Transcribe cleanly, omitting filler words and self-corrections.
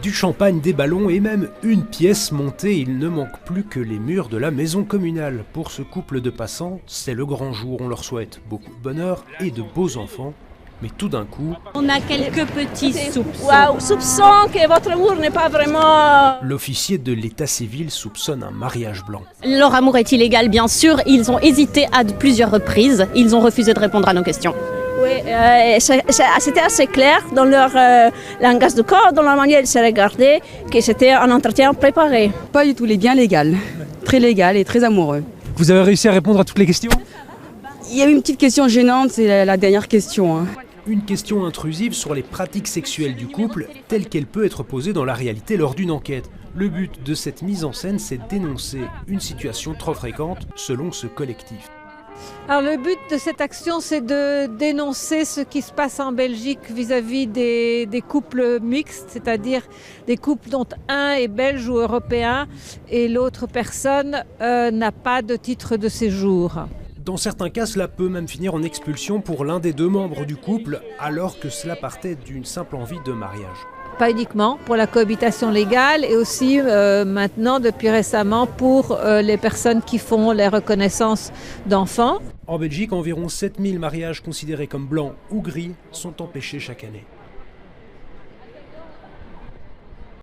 Du champagne, des ballons et même une pièce montée, il ne manque plus que les murs de la maison communale. Pour ce couple de passants, c'est le grand jour, on leur souhaite beaucoup de bonheur et de beaux enfants. Mais tout d'un coup... On a quelques petits soupçons. Waouh, soupçon que votre amour n'est pas vraiment... L'officier de l'état civil soupçonne un mariage blanc. Leur amour est illégal, bien sûr. Ils ont hésité à plusieurs reprises. Ils ont refusé de répondre à nos questions. Oui, c'était assez clair dans leur langage de corps, dans la manière de se regarder, que c'était un entretien préparé. Pas du tout, il est bien légal. Très légal et très amoureux. Vous avez réussi à répondre à toutes les questions ? Il y a une petite question gênante, c'est la dernière question. Hein. Une question intrusive sur les pratiques sexuelles du couple, telle qu'elle peut être posée dans la réalité lors d'une enquête. Le but de cette mise en scène, c'est de dénoncer une situation trop fréquente selon ce collectif. Alors le but de cette action, c'est de dénoncer ce qui se passe en Belgique vis-à-vis des couples mixtes, c'est-à-dire des couples dont un est belge ou européen et l'autre personne n'a pas de titre de séjour. Dans certains cas, cela peut même finir en expulsion pour l'un des deux membres du couple, alors que cela partait d'une simple envie de mariage. Pas uniquement pour la cohabitation légale et aussi maintenant, depuis récemment, pour les personnes qui font les reconnaissances d'enfants. En Belgique, environ 7000 mariages considérés comme blancs ou gris sont empêchés chaque année.